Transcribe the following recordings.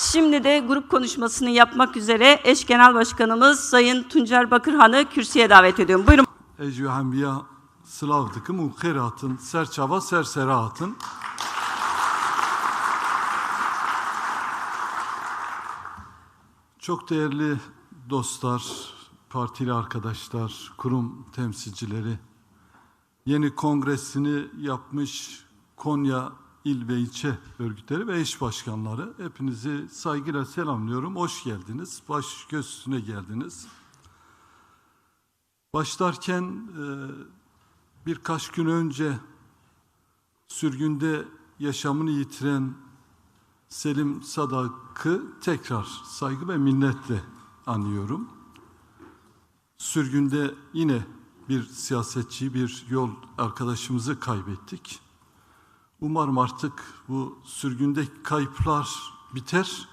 Şimdi de grup konuşmasını yapmak üzere eş genel başkanımız Sayın Tuncer Bakırhan'ı kürsüye davet ediyorum. Buyurun. Ejü hembiya slavdıkım ukheratın, serçava serserahatın. Çok değerli dostlar, partili arkadaşlar, kurum temsilcileri, yeni kongresini yapmış Konya İl ve ilçe örgütleri ve eş başkanları, hepinizi saygıyla selamlıyorum. Hoş geldiniz, baş göz üstüne geldiniz. Başlarken birkaç gün önce sürgünde yaşamını yitiren Selim Sadak'ı tekrar saygı ve minnetle anıyorum. Sürgünde yine bir siyasetçi, bir yol arkadaşımızı kaybettik. Umarım artık bu sürgündeki kayıplar biter.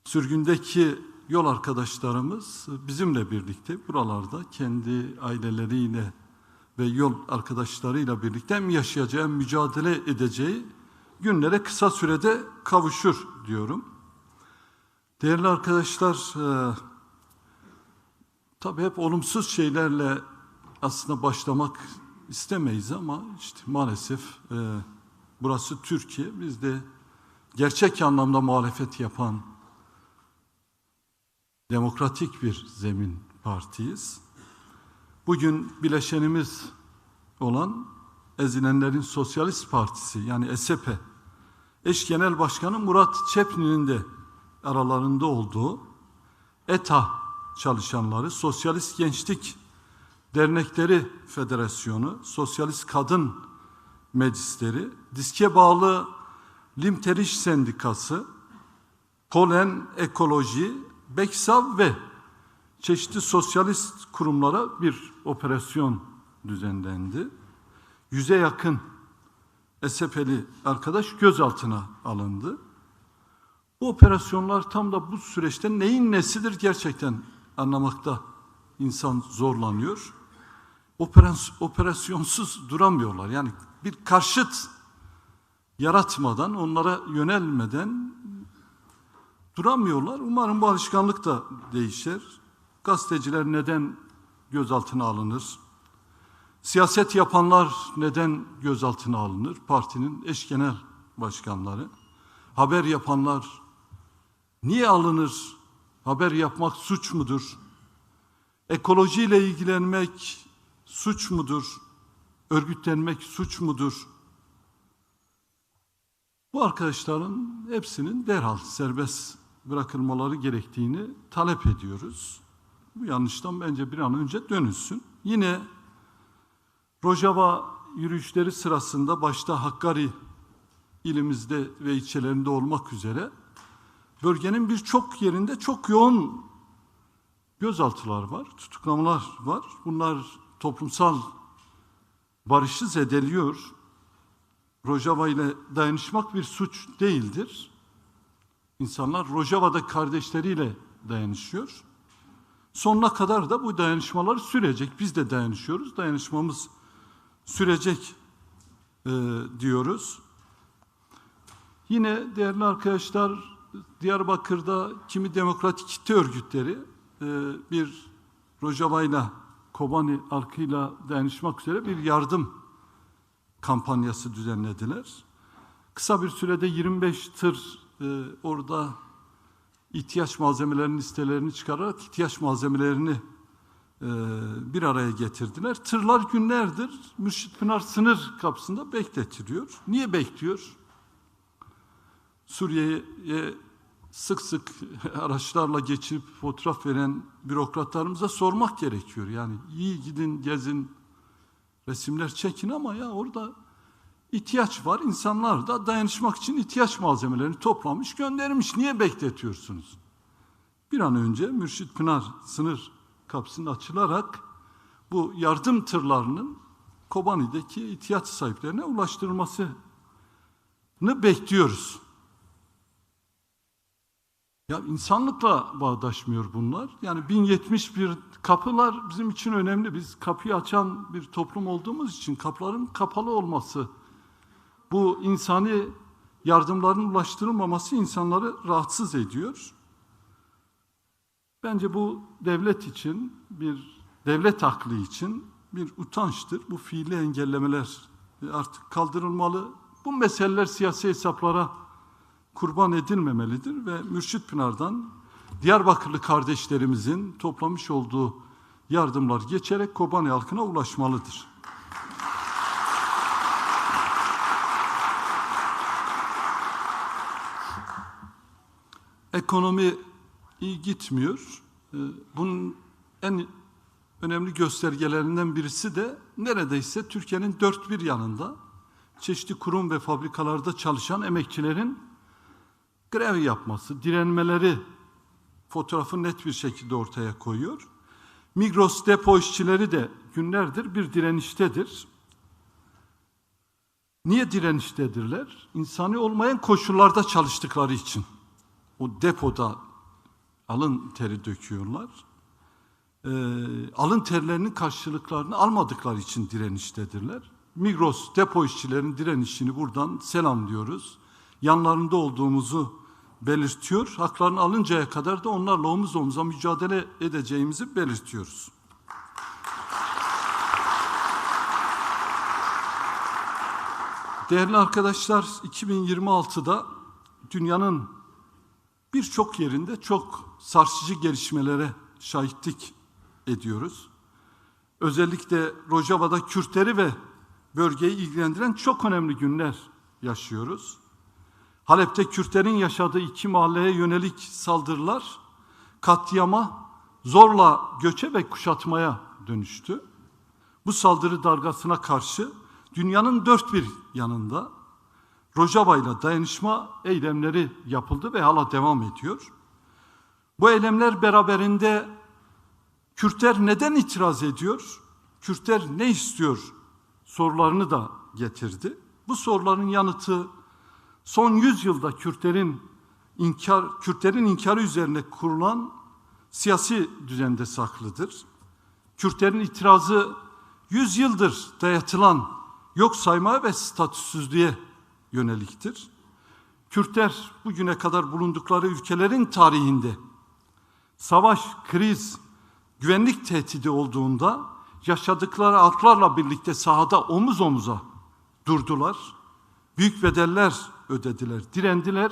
Sürgündeki yol arkadaşlarımız bizimle birlikte buralarda kendi aileleriyle ve yol arkadaşlarıyla birlikte hem yaşayacağı hem mücadele edeceği günlere kısa sürede kavuşur diyorum. Değerli arkadaşlar, tabii hep olumsuz şeylerle aslında başlamak istemeyiz ama işte maalesef burası Türkiye. Biz de gerçek anlamda muhalefet yapan demokratik bir zemin partiyiz. Bugün bileşenimiz olan Ezilenlerin Sosyalist Partisi yani ESP, eş genel başkanı Murat Çepni'nin de aralarında olduğu ETA çalışanları, Sosyalist Gençlik Dernekleri Federasyonu, Sosyalist Kadın Meclisleri, diske bağlı Limteriş Sendikası, Polen Ekoloji, Beksav ve çeşitli sosyalist kurumlara bir operasyon düzenlendi. 100'e yakın SP'li arkadaş gözaltına alındı. Bu operasyonlar tam da bu süreçte neyin nesidir gerçekten anlamakta insan zorlanıyor. Operasyonsuz duramıyorlar. Yani bir karşıt yaratmadan, onlara yönelmeden duramıyorlar. Umarım bu alışkanlık da değişir. Gazeteciler neden gözaltına alınır? Siyaset yapanlar neden gözaltına alınır? Partinin eş genel başkanları. Haber yapanlar niye alınır? Haber yapmak suç mudur? Ekolojiyle ilgilenmek suç mudur? Örgütlenmek suç mudur? Bu arkadaşların hepsinin derhal serbest bırakılmaları gerektiğini talep ediyoruz. Bu yanlıştan bence bir an önce dönülsün. Yine Rojava yürüyüşleri sırasında başta Hakkari ilimizde ve ilçelerinde olmak üzere bölgenin birçok yerinde çok yoğun gözaltılar var, tutuklamalar var. Bunlar toplumsal barışı zedeliyor. Rojava ile dayanışmak bir suç değildir. İnsanlar Rojava'da kardeşleriyle dayanışıyor. Sonuna kadar da bu dayanışmalar sürecek. Biz de dayanışıyoruz. Dayanışmamız sürecek diyoruz. Yine değerli arkadaşlar, Diyarbakır'da kimi demokratik kitle örgütleri bir Rojava'yla, Kobani halkıyla dayanışmak üzere bir yardım kampanyası düzenlediler. Kısa bir sürede 25 tır orada ihtiyaç malzemelerinin listelerini çıkararak ihtiyaç malzemelerini bir araya getirdiler. Tırlar günlerdir Mürşit Pınar sınır kapısında bekletiliyor. Niye bekliyor? Suriye'ye sık sık araçlarla geçip fotoğraf veren bürokratlarımıza sormak gerekiyor. Yani iyi gidin, gezin, resimler çekin ama ya orada ihtiyaç var. İnsanlar da dayanışmak için ihtiyaç malzemelerini toplamış, göndermiş. Niye bekletiyorsunuz? Bir an önce Mürşit Pınar sınır kapısının açılarak bu yardım tırlarının Kobani'deki ihtiyaç sahiplerine ulaştırılmasını bekliyoruz. Ya insanlıkla bağdaşmıyor bunlar. Yani 1071 kapılar bizim için önemli. Biz kapıyı açan bir toplum olduğumuz için kapıların kapalı olması, bu insani yardımların ulaştırılmaması insanları rahatsız ediyor. Bence bu devlet için, devlet aklı için bir utançtır. Bu fiili engellemeler artık kaldırılmalı. Bu meseleler siyasi hesaplara kurban edilmemelidir ve Mürşit Pınar'dan Diyarbakırlı kardeşlerimizin toplamış olduğu yardımlar geçerek Kobani halkına ulaşmalıdır. Ekonomi iyi gitmiyor. Bunun en önemli göstergelerinden birisi de neredeyse Türkiye'nin dört bir yanında çeşitli kurum ve fabrikalarda çalışan emekçilerin grev yapması, direnmeleri fotoğrafı net bir şekilde ortaya koyuyor. Migros depo işçileri de günlerdir bir direniştedir. Niye direniştedirler? İnsani olmayan koşullarda çalıştıkları için. O depoda alın teri döküyorlar. Alın terlerinin karşılıklarını almadıkları için direniştedirler. Migros depo işçilerinin direnişini buradan selamlıyoruz. Yanlarında olduğumuzu belirtiyor. Haklarını alıncaya kadar da onlarla omuz omuza mücadele edeceğimizi belirtiyoruz. Değerli arkadaşlar, 2026'da dünyanın birçok yerinde çok sarsıcı gelişmelere şahitlik ediyoruz. Özellikle Rojava'da Kürtleri ve bölgeyi ilgilendiren çok önemli günler yaşıyoruz. Halep'te Kürtlerin yaşadığı 2 mahalleye yönelik saldırılar katliama, zorla göçe ve kuşatmaya dönüştü. Bu saldırı dalgasına karşı dünyanın dört bir yanında Rojava ile dayanışma eylemleri yapıldı ve hala devam ediyor. Bu eylemler beraberinde Kürtler neden itiraz ediyor? Kürtler ne istiyor? Sorularını da getirdi. Bu soruların yanıtı son 100 yılda Kürtlerin inkarı üzerine kurulan siyasi düzende saklıdır. Kürtlerin itirazı 100 yıldır dayatılan yok saymaya ve statüsüzlüğe yöneliktir. Kürtler bugüne kadar bulundukları ülkelerin tarihinde savaş, kriz, güvenlik tehdidi olduğunda yaşadıkları halklarla birlikte sahada omuz omuza durdular. Büyük bedeller ödediler, direndiler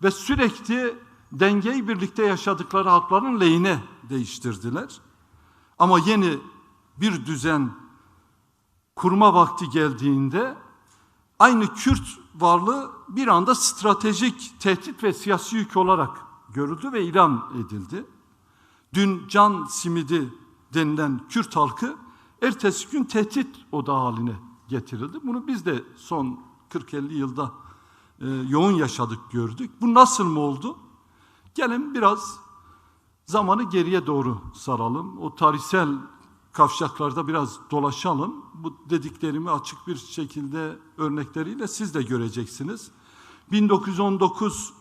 ve sürekli dengeyi birlikte yaşadıkları halkların lehine değiştirdiler. Ama yeni bir düzen kurma vakti geldiğinde aynı Kürt varlığı bir anda stratejik tehdit ve siyasi yük olarak görüldü ve ilan edildi. Dün can simidi denilen Kürt halkı ertesi gün tehdit odağı haline getirildi. Bunu biz de son 40-50 yılda yoğun yaşadık, gördük. Bu nasıl mı oldu? Gelin biraz zamanı geriye doğru saralım. O tarihsel kavşaklarda biraz dolaşalım. Bu dediklerimi açık bir şekilde örnekleriyle siz de göreceksiniz. 1919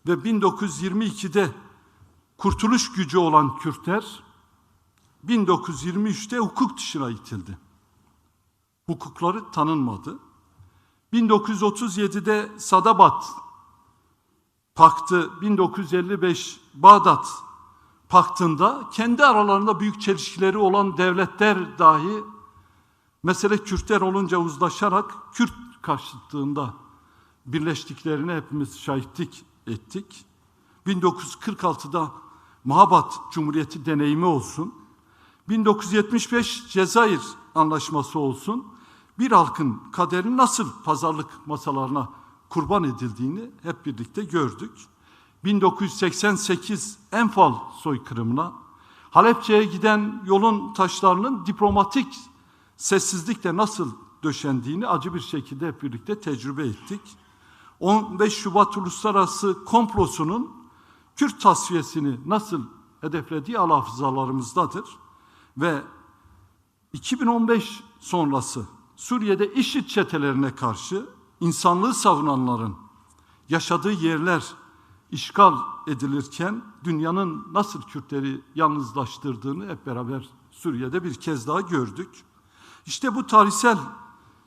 ve 1922'de kurtuluş gücü olan Kürtler 1923'te hukuk dışına itildi. Hukukları tanınmadı. 1937'de Sadabat Paktı, 1955 Bağdat Paktı'nda kendi aralarında büyük çelişkileri olan devletler dahi mesele Kürtler olunca uzlaşarak Kürt karşıtlığında birleştiklerine hepimiz şahitlik ettik. 1946'da Mahabat Cumhuriyeti deneyimi olsun, 1975 Cezayir Anlaşması olsun, bir halkın kaderini nasıl pazarlık masalarına kurban edildiğini hep birlikte gördük. 1988 Enfal soykırımına, Halepçe'ye giden yolun taşlarının diplomatik sessizlikle nasıl döşendiğini acı bir şekilde hep birlikte tecrübe ettik. 15 Şubat Uluslararası Komplosu'nun Kürt tasfiyesini nasıl hedeflediği hafızalarımızdadır. Ve 2015 sonrası Suriye'de IŞİD çetelerine karşı insanlığı savunanların yaşadığı yerler işgal edilirken dünyanın nasıl Kürtleri yalnızlaştırdığını hep beraber Suriye'de bir kez daha gördük. İşte bu tarihsel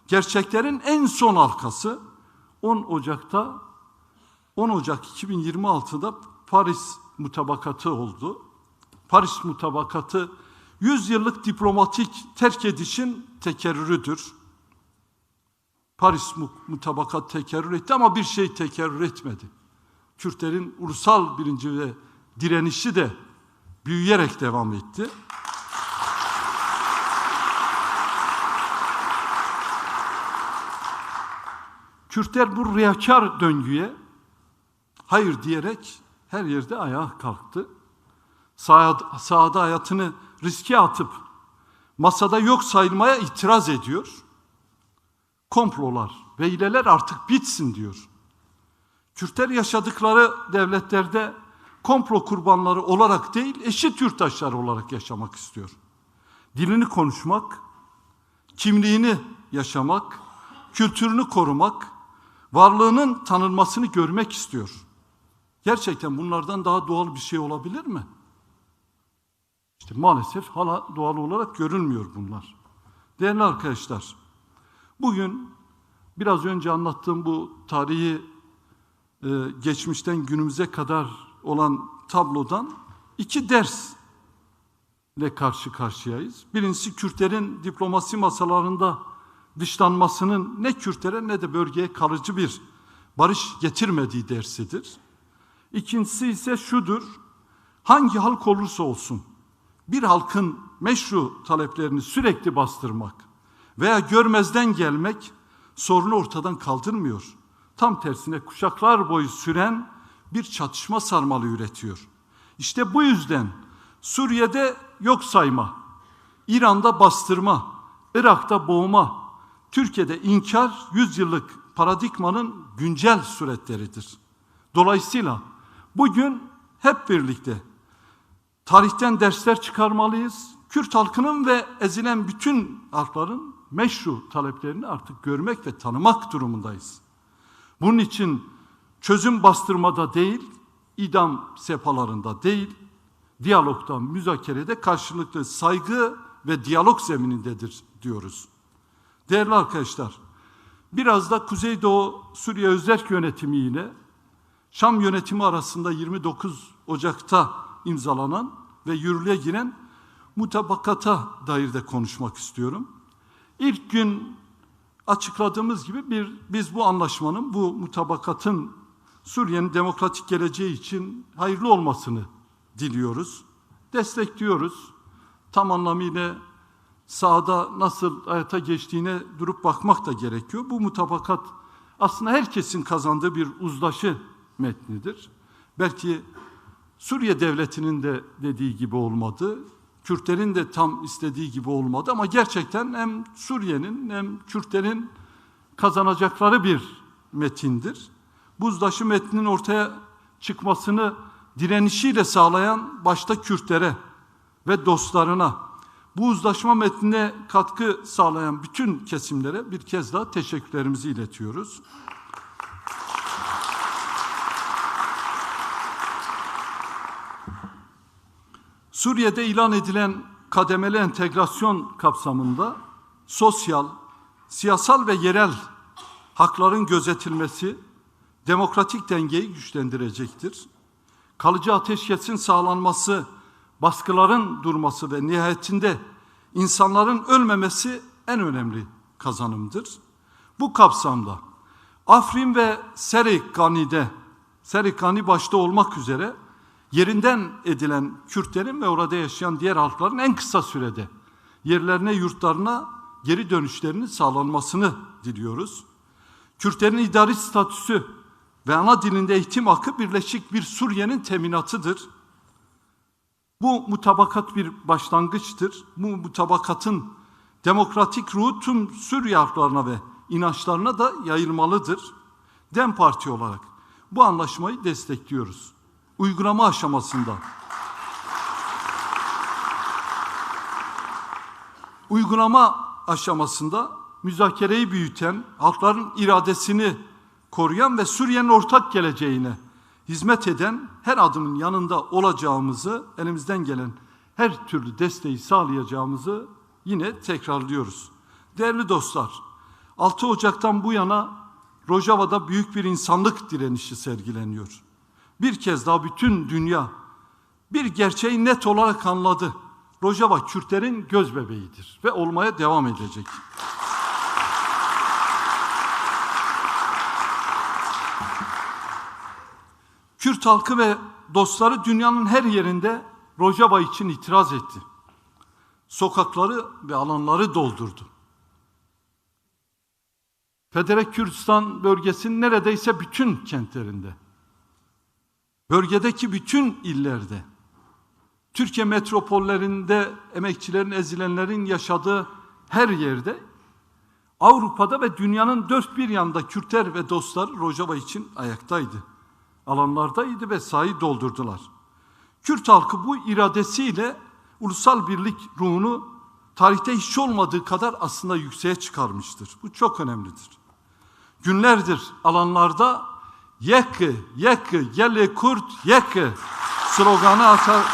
gerçeklerin en son halkası 10 Ocak 2026'da Paris Mutabakatı oldu. Paris Mutabakatı 100 yıllık diplomatik terk edişin tekerrürüdür. Paris Mutabakatı tekerrür etti ama bir şey tekerrür etmedi. Kürtlerin ulusal bilinci ve direnişi de büyüyerek devam etti. Kürtler bu riyakâr döngüye hayır diyerek her yerde ayağa kalktı. Sahada hayatını riske atıp masada yok sayılmaya itiraz ediyor. Komplolar ve hileler artık bitsin diyor. Kürtler yaşadıkları devletlerde komplo kurbanları olarak değil, eşit yurttaşlar olarak yaşamak istiyor. Dilini konuşmak, kimliğini yaşamak, kültürünü korumak, varlığının tanınmasını görmek istiyor. Gerçekten bunlardan daha doğal bir şey olabilir mi? İşte maalesef hala doğal olarak görünmüyor bunlar. Değerli arkadaşlar, bugün biraz önce anlattığım bu tarihi geçmişten günümüze kadar olan tablodan 2 dersle karşı karşıyayız. Birincisi, Kürtlerin diplomasi masalarında dışlanmasının ne Kürtlere ne de bölgeye kalıcı bir barış getirmediği dersidir. İkincisi ise şudur: hangi halk olursa olsun bir halkın meşru taleplerini sürekli bastırmak veya görmezden gelmek sorunu ortadan kaldırmıyor. Tam tersine kuşaklar boyu süren bir çatışma sarmalı üretiyor. İşte bu yüzden Suriye'de yok sayma, İran'da bastırma, Irak'ta boğma, Türkiye'de inkar 100 yıllık paradigmanın güncel suretleridir. Dolayısıyla bugün hep birlikte tarihten dersler çıkarmalıyız. Kürt halkının ve ezilen bütün halkların meşru taleplerini artık görmek ve tanımak durumundayız. Bunun için çözüm bastırmada değil, idam sepalarında değil, diyalogda, müzakerede karşılıklı saygı ve diyalog zeminindedir diyoruz. Değerli arkadaşlar, biraz da Kuzeydoğu Suriye Özerk Yönetimi ile Şam Yönetimi arasında 29 Ocak'ta imzalanan ve yürürlüğe giren mutabakata dair de konuşmak istiyorum. İlk gün açıkladığımız gibi biz bu anlaşmanın, bu mutabakatın Suriye'nin demokratik geleceği için hayırlı olmasını diliyoruz, destekliyoruz. Tam anlamıyla sahada nasıl hayata geçtiğine durup bakmak da gerekiyor. Bu mutabakat aslında herkesin kazandığı bir uzlaşı metnidir. Belki Suriye devletinin de dediği gibi olmadı, Kürtlerin de tam istediği gibi olmadı ama gerçekten hem Suriye'nin hem Kürtlerin kazanacakları bir metindir. Bu uzlaşı metninin ortaya çıkmasını direnişiyle sağlayan başta Kürtlere ve dostlarına, bu uzlaşma metnine katkı sağlayan bütün kesimlere bir kez daha teşekkürlerimizi iletiyoruz. Suriye'de ilan edilen kademeli entegrasyon kapsamında sosyal, siyasal ve yerel hakların gözetilmesi demokratik dengeyi güçlendirecektir. Kalıcı ateşkesin sağlanması, baskıların durması ve nihayetinde insanların ölmemesi en önemli kazanımdır. Bu kapsamda Afrin ve Serikani başta olmak üzere yerinden edilen Kürtlerin ve orada yaşayan diğer halkların en kısa sürede yerlerine, yurtlarına geri dönüşlerinin sağlanmasını diliyoruz. Kürtlerin idari statüsü ve ana dilinde eğitim hakkı birleşik bir Suriye'nin teminatıdır. Bu mutabakat bir başlangıçtır. Bu mutabakatın demokratik ruhu tüm Suriye halklarına ve inançlarına da yayılmalıdır. DEM Parti olarak bu anlaşmayı destekliyoruz. Uygulama aşamasında müzakereyi büyüten, halkların iradesini koruyan ve Suriye'nin ortak geleceğine hizmet eden her adımın yanında olacağımızı, elimizden gelen her türlü desteği sağlayacağımızı yine tekrarlıyoruz. Değerli dostlar, 6 Ocak'tan bu yana Rojava'da büyük bir insanlık direnişi sergileniyor. Bir kez daha bütün dünya bir gerçeği net olarak anladı. Rojava Kürtlerin gözbebeğidir ve olmaya devam edecek. Kürt halkı ve dostları dünyanın her yerinde Rojava için itiraz etti. Sokakları ve alanları doldurdu. Federe Kürdistan bölgesinin neredeyse bütün kentlerinde, bölgedeki bütün illerde, Türkiye metropollerinde emekçilerin, ezilenlerin yaşadığı her yerde, Avrupa'da ve dünyanın dört bir yanında Kürtler ve dostları Rojava için ayaktaydı. Alanlardaydı ve sahayı doldurdular. Kürt halkı bu iradesiyle ulusal birlik ruhunu tarihte hiç olmadığı kadar aslında yükseğe çıkarmıştır. Bu çok önemlidir. Günlerdir alanlarda "Yekı, yekı, gele Kurt, yekı" sloganı atar.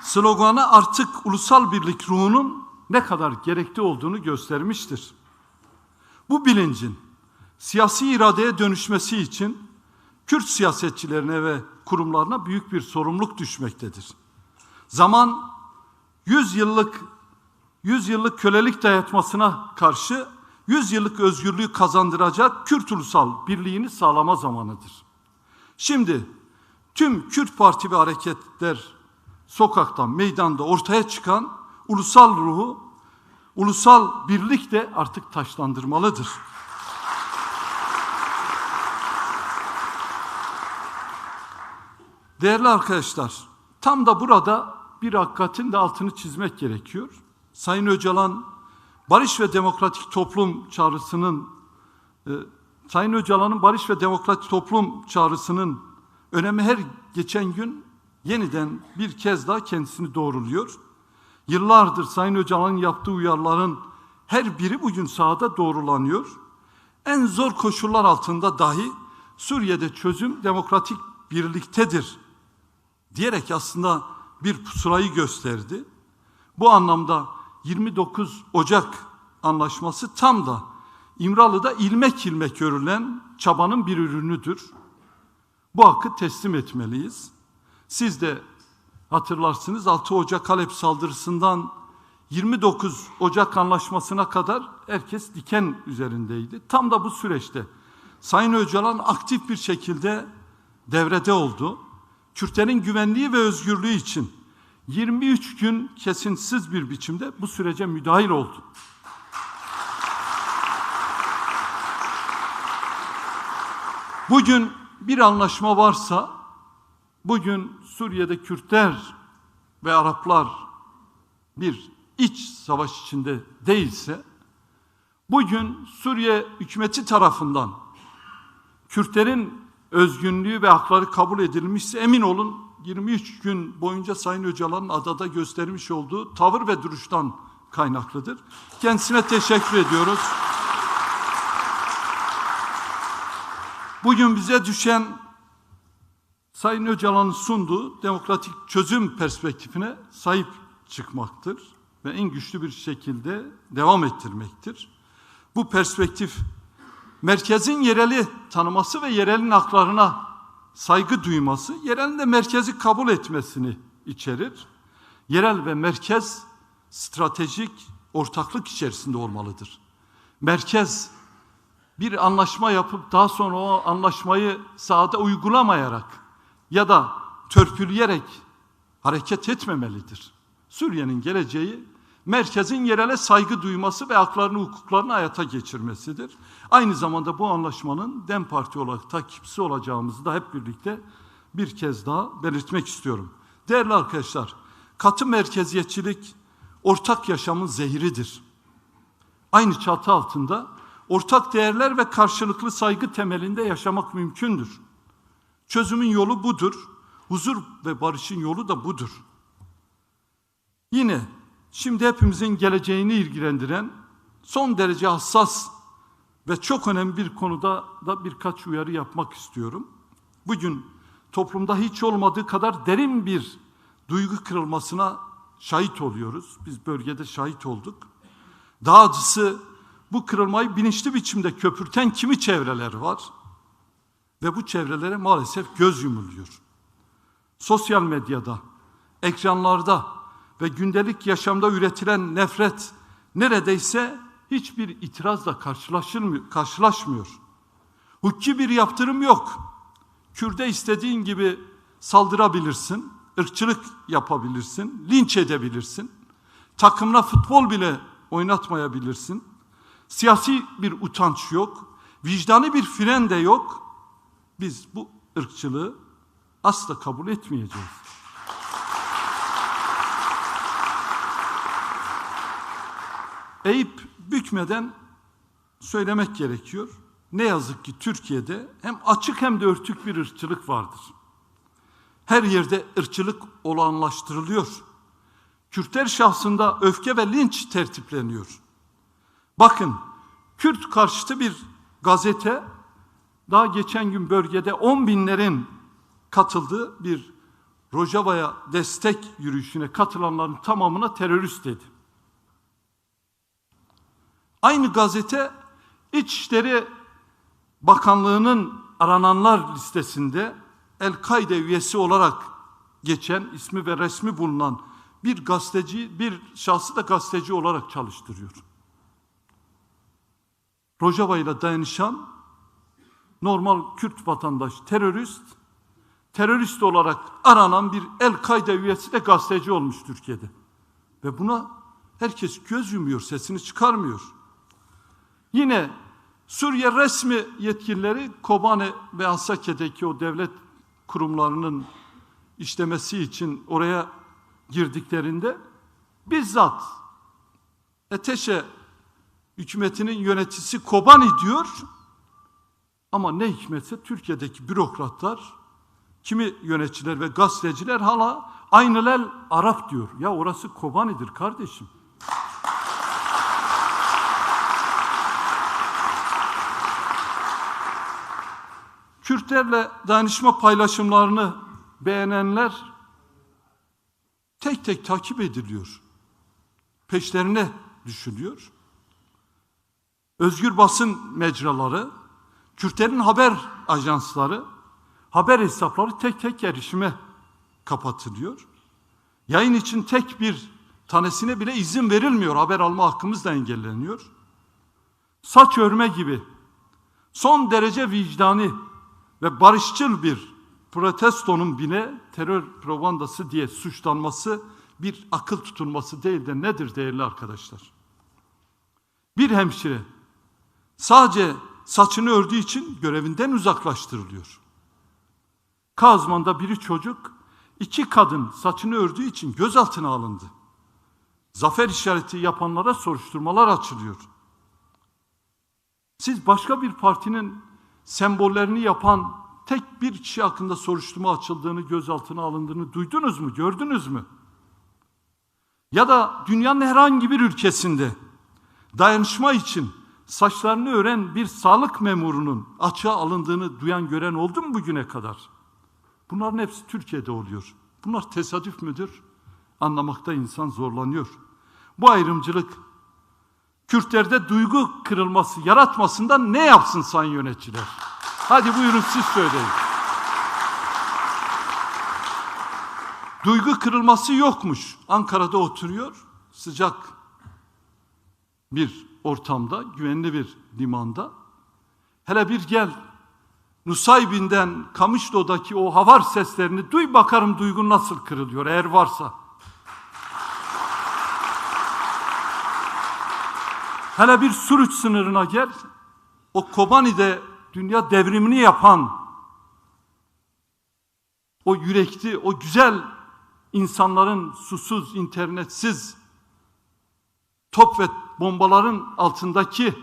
Sloganı artık ulusal birlik ruhunun ne kadar gerekli olduğunu göstermiştir. Bu bilincin siyasi iradeye dönüşmesi için Kürt siyasetçilerine ve kurumlarına büyük bir sorumluluk düşmektedir. Zaman 100 yıllık kölelik dayatmasına karşı 100 yıllık özgürlüğü kazandıracak Kürt ulusal birliğini sağlama zamanıdır. Şimdi tüm Kürt parti ve hareketler sokakta, meydanda ortaya çıkan ulusal ruhu, ulusal birlik de artık taşlandırmalıdır. Değerli arkadaşlar, tam da burada bir hakikatin de altını çizmek gerekiyor. Sayın Öcalan, Barış ve Demokratik Toplum çağrısının, Sayın Öcalan'ın Barış ve Demokratik Toplum çağrısının önemi her geçen gün yeniden bir kez daha kendisini doğruluyor. Yıllardır Sayın Öcalan'ın yaptığı uyarıların her biri bugün sahada doğrulanıyor. En zor koşullar altında dahi Suriye'de çözüm demokratik birliktedir diyerek aslında bir pusulayı gösterdi. Bu anlamda 29 Ocak Anlaşması tam da İmralı'da ilmek ilmek örülen çabanın bir ürünüdür. Bu hakkı teslim etmeliyiz. Siz de hatırlarsınız 6 Ocak Halep saldırısından 29 Ocak Anlaşması'na kadar herkes diken üzerindeydi. Tam da bu süreçte Sayın Öcalan aktif bir şekilde devrede oldu. Kürtlerin güvenliği ve özgürlüğü için 23 gün kesintisiz bir biçimde bu sürece müdahil oldu. Bugün bir anlaşma varsa, bugün Suriye'de Kürtler ve Araplar bir iç savaş içinde değilse, bugün Suriye hükümeti tarafından Kürtlerin özgünlüğü ve hakları kabul edilmişse emin olun 23 gün boyunca Sayın Öcalan'ın adada göstermiş olduğu tavır ve duruştan kaynaklıdır. Kendisine teşekkür ediyoruz. Bugün bize düşen Sayın Öcalan'ın sunduğu demokratik çözüm perspektifine sahip çıkmaktır ve en güçlü bir şekilde devam ettirmektir. Bu perspektif merkezin yereli tanıması ve yerelin haklarına saygı duyması, yerelin de merkezi kabul etmesini içerir. Yerel ve merkez stratejik ortaklık içerisinde olmalıdır. Merkez bir anlaşma yapıp daha sonra o anlaşmayı sahada uygulamayarak ya da törpüleyerek hareket etmemelidir. Suriye'nin geleceği merkezin yerele saygı duyması ve haklarını, hukuklarını hayata geçirmesidir. Aynı zamanda bu anlaşmanın DEM Parti olarak takipçisi olacağımızı da hep birlikte bir kez daha belirtmek istiyorum. Değerli arkadaşlar, katı merkeziyetçilik ortak yaşamın zehiridir. Aynı çatı altında ortak değerler ve karşılıklı saygı temelinde yaşamak mümkündür. Çözümün yolu budur. Huzur ve barışın yolu da budur. Yine şimdi hepimizin geleceğini ilgilendiren son derece hassas ve çok önemli bir konuda da birkaç uyarı yapmak istiyorum. Bugün toplumda hiç olmadığı kadar derin bir duygu kırılmasına şahit oluyoruz. Biz bölgede şahit olduk. Daha acısı, bu kırılmayı bilinçli biçimde köpürten kimi çevreler var ve bu çevrelere maalesef göz yumuluyor. Sosyal medyada, ekranlarda ve gündelik yaşamda üretilen nefret neredeyse hiçbir itirazla karşılaşmıyor. Hukuki bir yaptırım yok. Kürde istediğin gibi saldırabilirsin, ırkçılık yapabilirsin, linç edebilirsin. Takımına futbol bile oynatmayabilirsin. Siyasi bir utanç yok, vicdani bir fren de yok. Biz bu ırkçılığı asla kabul etmeyeceğiz. Eğip bükmeden söylemek gerekiyor. Ne yazık ki Türkiye'de hem açık hem de örtük bir ırkçılık vardır. Her yerde ırkçılık olağanlaştırılıyor. Kürtler şahsında öfke ve linç tertipleniyor. Bakın, Kürt karşıtı bir gazete daha geçen gün bölgede 10 binlerin katıldığı bir Rojava'ya destek yürüyüşüne katılanların tamamına terörist dedi. Aynı gazete İçişleri Bakanlığı'nın arananlar listesinde El-Kaide üyesi olarak geçen, ismi ve resmi bulunan bir gazeteci, bir şahsı da gazeteci olarak çalıştırıyor. Rojava ile dayanışan normal Kürt vatandaş terörist olarak aranan bir El-Kaide üyesi de gazeteci olmuş Türkiye'de. Ve buna herkes göz yumuyor, sesini çıkarmıyor. Yine Suriye resmi yetkilileri Kobane ve Hasake'deki o devlet kurumlarının işlemesi için oraya girdiklerinde bizzat Eteşe hükümetinin yöneticisi Kobani diyor ama ne hikmetse Türkiye'deki bürokratlar, kimi yöneticiler ve gazeteciler hala aynılel Arap diyor. Ya orası Kobani'dir kardeşim. Kürtlerle dayanışma paylaşımlarını beğenenler tek tek takip ediliyor. Peşlerine düşülüyor. Özgür basın mecraları, Kürtlerin haber ajansları, haber hesapları tek tek erişime kapatılıyor. Yayın için tek bir tanesine bile izin verilmiyor. Haber alma hakkımız da engelleniyor. Saç örme gibi son derece vicdani ve barışçıl bir protestonun bile terör propagandası diye suçlanması bir akıl tutulması değil de nedir değerli arkadaşlar? Bir hemşire sadece saçını ördüğü için görevinden uzaklaştırılıyor. Kazman'da biri çocuk, 2 kadın saçını ördüğü için gözaltına alındı. Zafer işareti yapanlara soruşturmalar açılıyor. Siz başka bir partinin sembollerini yapan tek bir kişi hakkında soruşturma açıldığını, gözaltına alındığını duydunuz mu, gördünüz mü? Ya da dünyanın herhangi bir ülkesinde dayanışma için saçlarını ören bir sağlık memurunun açığa alındığını duyan gören oldu mu bugüne kadar? Bunların hepsi Türkiye'de oluyor. Bunlar tesadüf müdür? Anlamakta insan zorlanıyor. Bu ayrımcılık Kürtlerde duygu kırılması yaratmasından ne yapsın sayın yöneticiler? Hadi buyurun siz söyleyin. Duygu kırılması yokmuş. Ankara'da oturuyor, sıcak bir ortamda, güvenli bir limanda. Hele bir gel, Nusaybin'den Kamışlı'daki o havar seslerini duy bakarım duygun nasıl kırılıyor eğer varsa. Hele bir Suruç sınırına gel, o Kobani'de dünya devrimini yapan, o yürekli, o güzel insanların susuz, internetsiz, top ve bombaların altındaki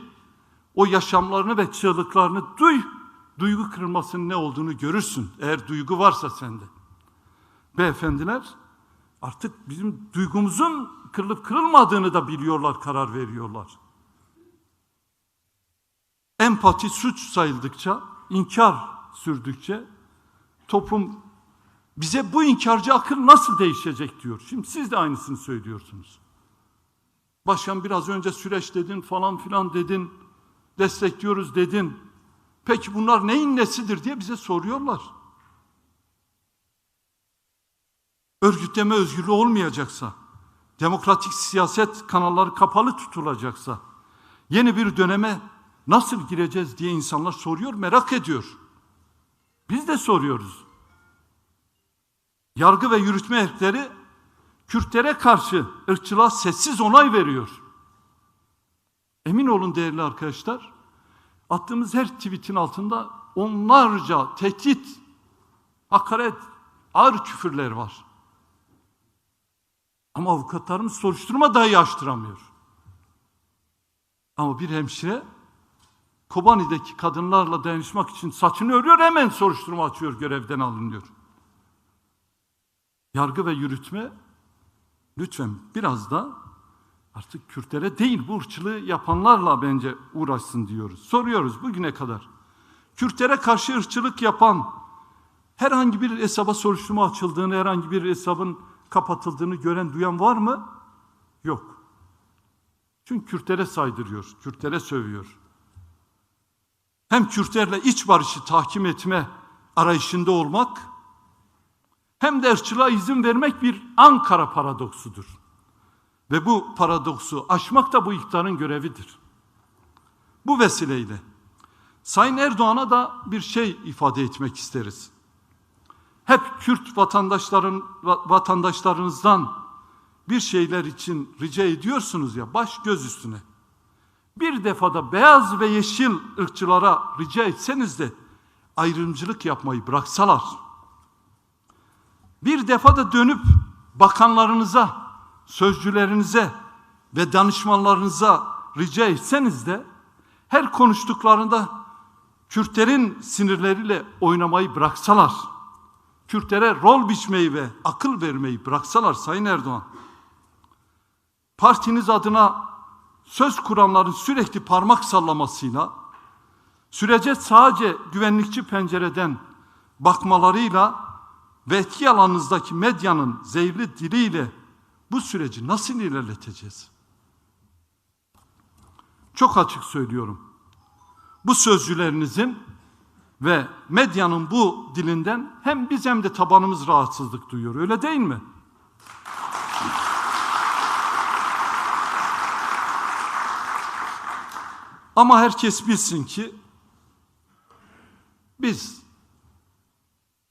o yaşamlarını ve çığlıklarını duy, duygu kırılmasının ne olduğunu görürsün. Eğer duygu varsa sende. Beyefendiler artık bizim duygumuzun kırılıp kırılmadığını da biliyorlar, karar veriyorlar. Empati suç sayıldıkça, inkar sürdükçe toplum Bize bu inkarcı akıl nasıl değişecek diyor. Şimdi siz de aynısını söylüyorsunuz. Başkan biraz önce süreç dedin, falan filan dedin, destekliyoruz dedin. Peki bunlar neyin nesidir diye bize soruyorlar. Örgütleme özgürlüğü olmayacaksa, demokratik siyaset kanalları kapalı tutulacaksa, yeni bir döneme nasıl gireceğiz diye insanlar soruyor, merak ediyor. Biz de soruyoruz. Yargı ve yürütme erkleri Kürtlere karşı ırkçılığa sessiz onay veriyor. Emin olun değerli arkadaşlar, attığımız her tweetin altında onlarca tehdit, hakaret, ağır küfürler var. Ama avukatlarımız soruşturma dahi açtıramıyor. Ama bir hemşire Kobani'deki kadınlarla dayanışmak için saçını örüyor, hemen soruşturma açıyor, görevden alınıyor. Yargı ve yürütme lütfen biraz da artık Kürtlere değil, bu ırkçılığı yapanlarla bence uğraşsın diyoruz. Soruyoruz bugüne kadar. Kürtlere karşı ırkçılık yapan herhangi bir hesaba soruşturma açıldığını, herhangi bir hesabın kapatıldığını gören, duyan var mı? Yok. Çünkü Kürtlere saydırıyor, Kürtlere sövüyor. Hem Kürtlerle iç barışı tahkim etme arayışında olmak, hem de ırkçılığa izin vermek bir Ankara paradoksudur. Ve bu paradoksu aşmak da bu iktidarın görevidir. Bu vesileyle Sayın Erdoğan'a da bir şey ifade etmek isteriz. Hep Kürt vatandaşlarınızdan bir şeyler için rica ediyorsunuz ya, baş göz üstüne. Bir defada beyaz ve yeşil ırkçılara rica etseniz de ayrımcılık yapmayı bıraksalar. Bir defada dönüp bakanlarınıza, sözcülerinize ve danışmanlarınıza rica etseniz de her konuştuklarında Kürtlerin sinirleriyle oynamayı bıraksalar, Kürtlere rol biçmeyi ve akıl vermeyi bıraksalar Sayın Erdoğan, partiniz adına söz kuranların sürekli parmak sallamasıyla, sürece sadece güvenlikçi pencereden bakmalarıyla ve etki alanınızdaki medyanın zehirli diliyle bu süreci nasıl ilerleteceğiz? Çok açık söylüyorum. Bu sözcülerinizin ve medyanın bu dilinden hem biz hem de tabanımız rahatsızlık duyuyor. Öyle değil mi? Ama herkes bilsin ki biz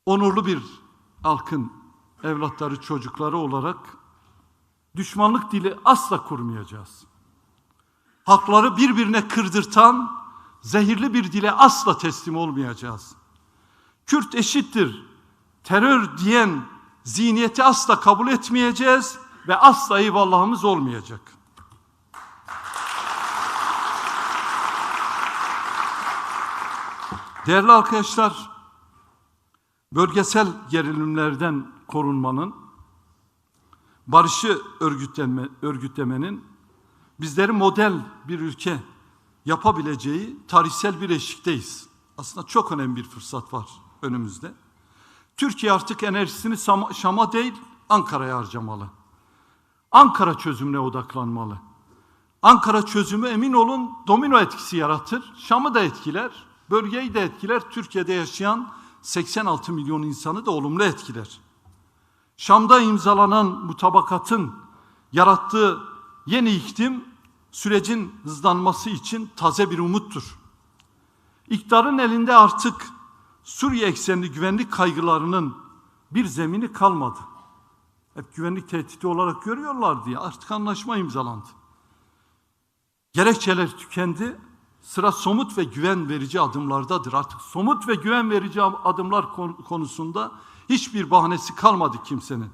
onurlu bir halkın evlatları, çocukları olarak düşmanlık dili asla kurmayacağız. Halkları birbirine kırdırtan zehirli bir dile asla teslim olmayacağız. Kürt eşittir terör diyen zihniyeti asla kabul etmeyeceğiz ve asla eyvallahımız olmayacak. Değerli arkadaşlar, bölgesel gerilimlerden korunmanın, barışı örgütlemenin bizleri model bir ülke yapabileceği tarihsel bir eşikteyiz. Aslında çok önemli bir fırsat var önümüzde. Türkiye artık enerjisini Şam'a değil Ankara'ya harcamalı. Ankara çözümüne odaklanmalı. Ankara çözümü emin olun domino etkisi yaratır. Şam'ı da etkiler, bölgeyi de etkiler, Türkiye'de yaşayan 86 milyon insanı da olumlu etkiler. Şam'da imzalanan mutabakatın yarattığı yeni iklim, sürecin hızlanması için taze bir umuttur. İktidarın elinde artık Suriye eksenli güvenlik kaygılarının bir zemini kalmadı. Hep güvenlik tehdidi olarak görüyorlar diye artık anlaşma imzalandı. Gerekçeler tükendi, sıra somut ve güven verici adımlardadır. Artık somut ve güven verici adımlar konusunda hiçbir bahanesi kalmadı kimsenin.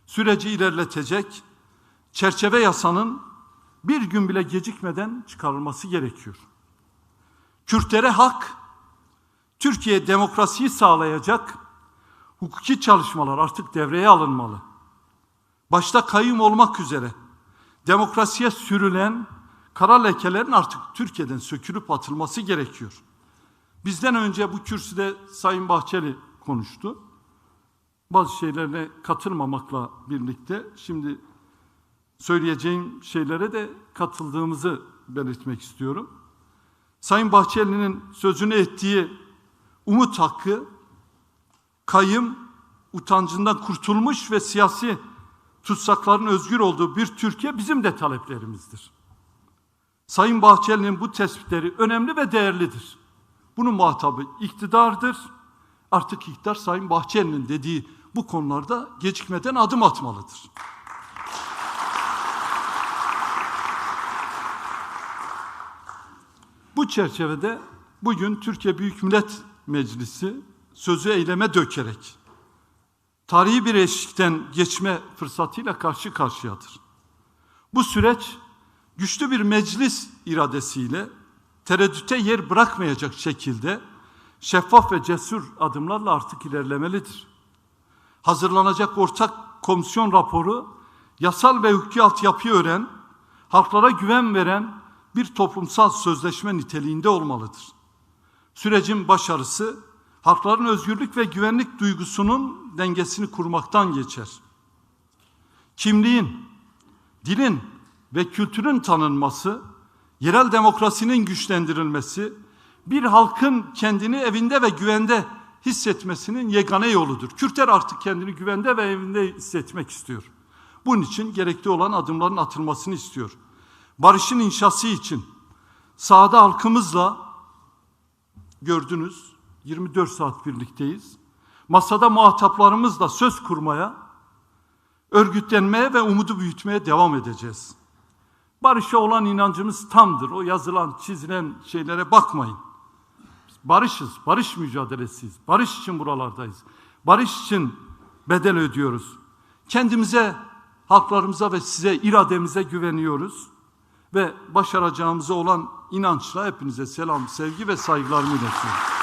Süreci ilerletecek çerçeve yasanın bir gün bile gecikmeden çıkarılması gerekiyor. Kürtlere hak, Türkiye demokrasiyi sağlayacak hukuki çalışmalar artık devreye alınmalı. Başta kayyum olmak üzere demokrasiye sürülen kara lekelerin artık Türkiye'den sökülüp atılması gerekiyor. Bizden önce bu kürsüde Sayın Bahçeli konuştu. bazı şeylerine katılmamakla birlikte şimdi söyleyeceğim şeylere de katıldığımızı belirtmek istiyorum. Sayın Bahçeli'nin sözünü ettiği umut hakkı, kayyım, utancından kurtulmuş ve siyasi tutsakların özgür olduğu bir Türkiye bizim de taleplerimizdir. Sayın Bahçeli'nin bu tespitleri önemli ve değerlidir. Bunun muhatabı iktidardır. Artık iktidar Sayın Bahçeli'nin dediği bu konularda gecikmeden adım atmalıdır. Bu çerçevede bugün Türkiye Büyük Millet Meclisi sözü eyleme dökerek tarihi bir eşikten geçme fırsatıyla karşı karşıyadır. Bu süreç güçlü bir meclis iradesiyle tereddüte yer bırakmayacak şekilde şeffaf ve cesur adımlarla artık ilerlemelidir. Hazırlanacak ortak komisyon raporu yasal ve hukuki altyapıyı öğren, halklara güven veren bir toplumsal sözleşme niteliğinde olmalıdır. Sürecin başarısı halkların özgürlük ve güvenlik duygusunun dengesini kurmaktan geçer. Kimliğin, dilin ve kültürün tanınması, yerel demokrasinin güçlendirilmesi, bir halkın kendini evinde ve güvende hissetmesinin yegane yoludur. Kürtler artık kendini güvende ve evinde hissetmek istiyor. Bunun için gerekli olan adımların atılmasını istiyor. Barışın inşası için sahada halkımızla gördünüz 24 saat birlikteyiz. Masada muhataplarımızla söz kurmaya, örgütlenmeye ve umudu büyütmeye devam edeceğiz. Barışa olan inancımız tamdır. O yazılan, çizilen şeylere bakmayın. Barışız, barış mücadelesiyiz. Barış için buralardayız. Barış için bedel ödüyoruz. Kendimize, halklarımıza ve size, irademize güveniyoruz. Ve başaracağımıza olan inançla hepinize selam, sevgi ve saygılarımı iletiyorum.